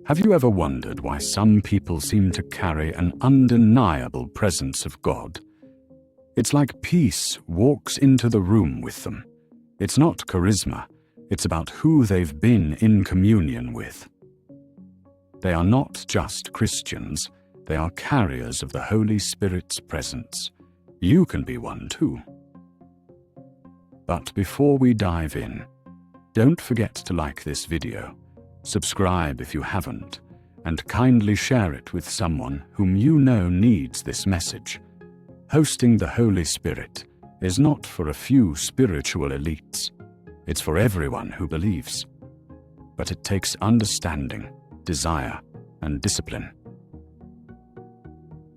Have you ever wondered why some people seem to carry an undeniable presence of God? It's like peace walks into the room with them. It's not charisma, it's about who they've been in communion with. They are not just Christians, they are carriers of the Holy Spirit's presence. You can be one too. But before we dive in, don't forget to like this video, subscribe if you haven't, and kindly share it with someone whom you know needs this message. Hosting the Holy Spirit is not for a few spiritual elites. It's for everyone who believes. But it takes understanding, desire, and discipline.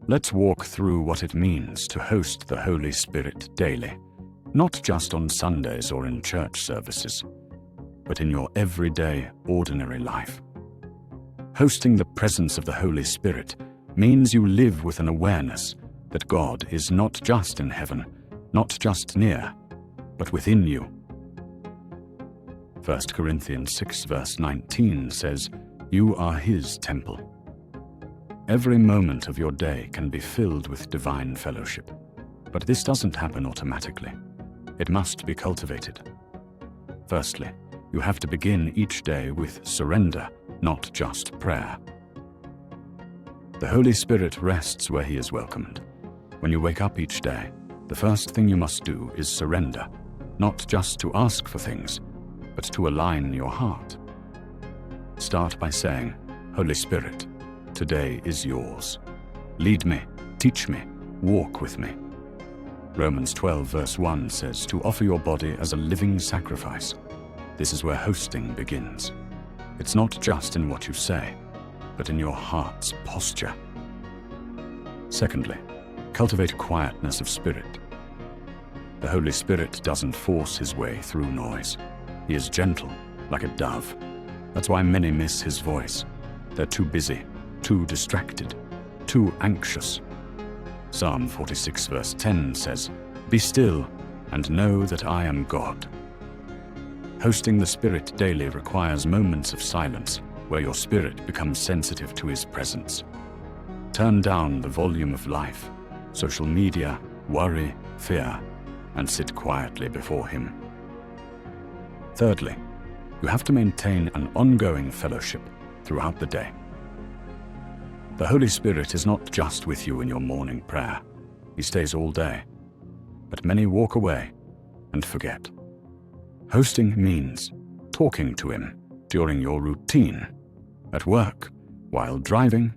Let's walk through what it means to host the Holy Spirit daily, not just on Sundays or in church services, but in your everyday, ordinary life. Hosting the presence of the Holy Spirit means you live with an awareness that God is not just in heaven, not just near, but within you. 1 Corinthians 6 verse 19 says, "You are His temple." Every moment of your day can be filled with divine fellowship, but this doesn't happen automatically. It must be cultivated. Firstly, you have to begin each day with surrender, not just prayer. The Holy Spirit rests where He is welcomed. When you wake up each day, the first thing you must do is surrender, not just to ask for things, but to align your heart. Start by saying, "Holy Spirit, today is yours. Lead me, teach me, walk with me." Romans 12 verse 1 says to offer your body as a living sacrifice. This is where hosting begins. It's not just in what you say, but in your heart's posture. Secondly, cultivate quietness of spirit. The Holy Spirit doesn't force His way through noise. He is gentle, like a dove. That's why many miss His voice. They're too busy, too distracted, too anxious. Psalm 46 verse 10 says, "Be still and know that I am God." Hosting the Spirit daily requires moments of silence where your spirit becomes sensitive to His presence. Turn down the volume of life, social media, worry, fear, and sit quietly before Him. Thirdly, you have to maintain an ongoing fellowship throughout the day. The Holy Spirit is not just with you in your morning prayer. He stays all day. But many walk away and forget. Hosting means talking to Him during your routine, at work, while driving,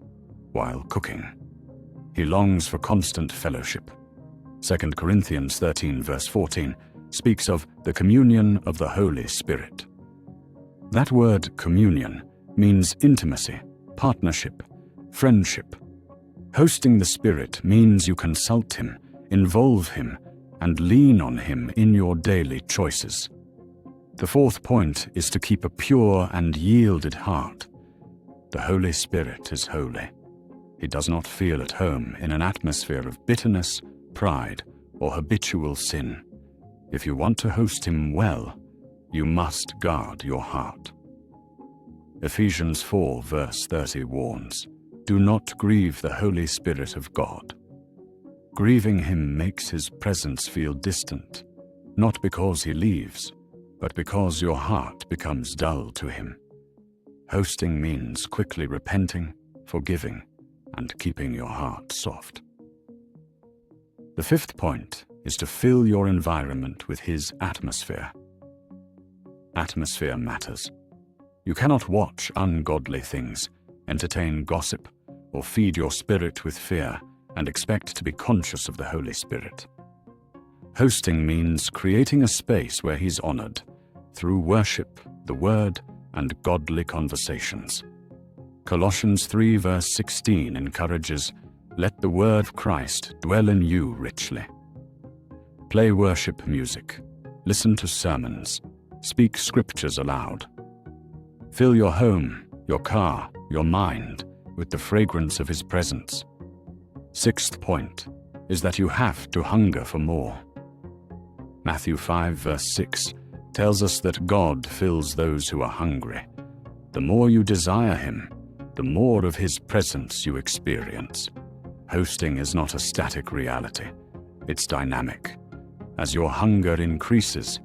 while cooking. He longs for constant fellowship. 2 Corinthians 13 verse 14 speaks of the communion of the Holy Spirit. That word communion means intimacy, partnership, friendship. Hosting the Spirit means you consult Him, involve Him, and lean on Him in your daily choices. The fourth point is to keep a pure and yielded heart. The Holy Spirit is holy. He does not feel at home in an atmosphere of bitterness, pride, or habitual sin. If you want to host Him well, you must guard your heart. Ephesians 4 verse 30 warns, "Do not grieve the Holy Spirit of God." Grieving Him makes His presence feel distant, not because He leaves, but because your heart becomes dull to Him. Hosting means quickly repenting, forgiving, and keeping your heart soft. The fifth point is to fill your environment with His atmosphere. Atmosphere matters. You cannot watch ungodly things, entertain gossip, or feed your spirit with fear and expect to be conscious of the Holy Spirit. Hosting means creating a space where He's honored through worship, the Word, and godly conversations. Colossians 3 verse 16 encourages, "Let the word of Christ dwell in you richly." Play worship music, listen to sermons, speak scriptures aloud. Fill your home, your car, your mind with the fragrance of His presence. Sixth point is that you have to hunger for more. Matthew 5 verse 6 tells us that God fills those who are hungry. The more you desire Him, the more of His presence you experience. Hosting is not a static reality. It's dynamic. As your hunger increases,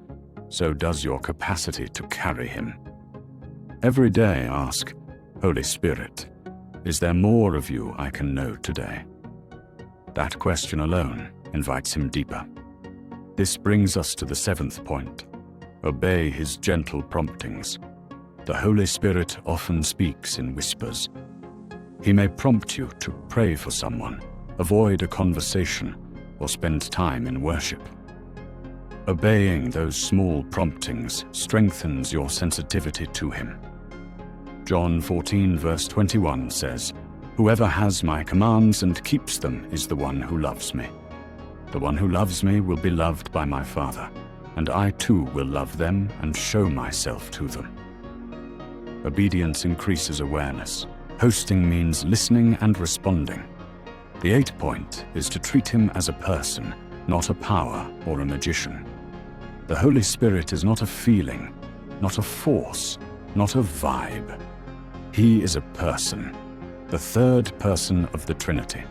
so does your capacity to carry Him. Every day ask, Holy Spirit, is there more of you I can know today? That question alone invites Him deeper. This brings us to the 7th point. Obey His gentle promptings. The Holy Spirit often speaks in whispers. He may prompt you to pray for someone, avoid a conversation, or spend time in worship. Obeying those small promptings strengthens your sensitivity to Him. John 14 verse 21 says, "Whoever has my commands and keeps them is the one who loves me. The one who loves me will be loved by my Father, and I too will love them and show myself to them." Obedience increases awareness. Hosting means listening and responding. The 8th point is to treat Him as a person, not a power or a magician. The Holy Spirit is not a feeling, not a force, not a vibe. He is a person, the 3rd person of the Trinity.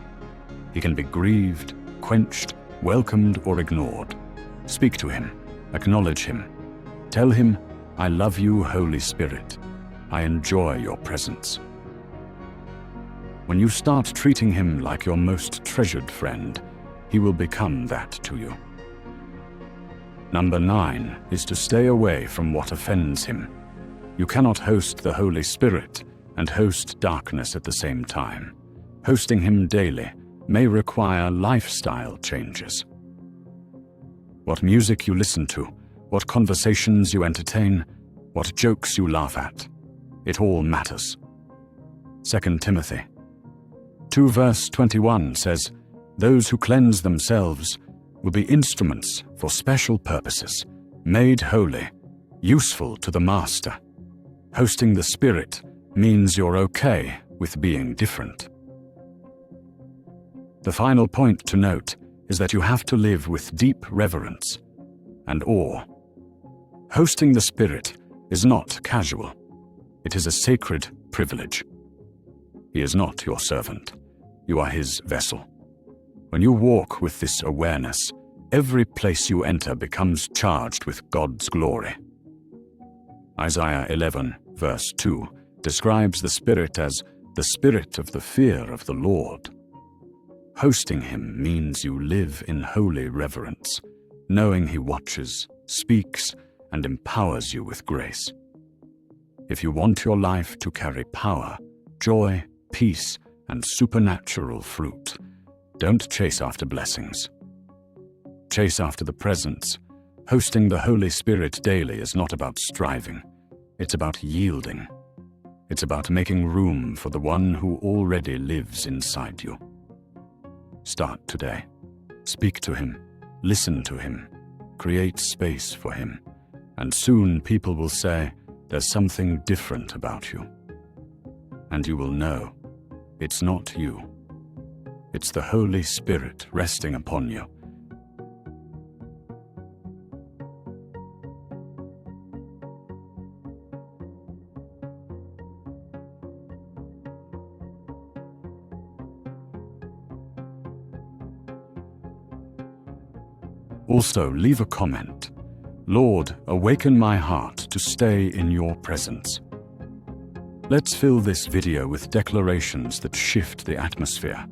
He can be grieved, quenched, welcomed, or ignored. Speak to Him, acknowledge Him. Tell Him, I love you, Holy Spirit. I enjoy your presence. When you start treating Him like your most treasured friend, He will become that to you. Number 9 is to stay away from what offends Him. You cannot host the Holy Spirit and host darkness at the same time. Hosting Him daily may require lifestyle changes. What music you listen to, what conversations you entertain, what jokes you laugh at, it all matters. 2 Timothy 2 verse 21 says, "Those who cleanse themselves will be instruments for special purposes, made holy, useful to the Master." Hosting the Spirit means you're okay with being different. The final point to note is that you have to live with deep reverence and awe. Hosting the Spirit is not casual. It is a sacred privilege. He is not your servant. You are His vessel. When you walk with this awareness, every place you enter becomes charged with God's glory. Isaiah 11, verse 2, describes the Spirit as the spirit of the fear of the Lord. Hosting Him means you live in holy reverence, knowing He watches, speaks, and empowers you with grace. If you want your life to carry power, joy, peace, and supernatural fruit, don't chase after blessings. Chase after the presence. Hosting the Holy Spirit daily is not about striving. It's about yielding. It's about making room for the one who already lives inside you. Start today. Speak to Him. Listen to Him. Create space for Him. And soon people will say, there's something different about you. And you will know, it's not you. It's the Holy Spirit resting upon you. Also, leave a comment. Lord, awaken my heart to stay in your presence. Let's fill this video with declarations that shift the atmosphere.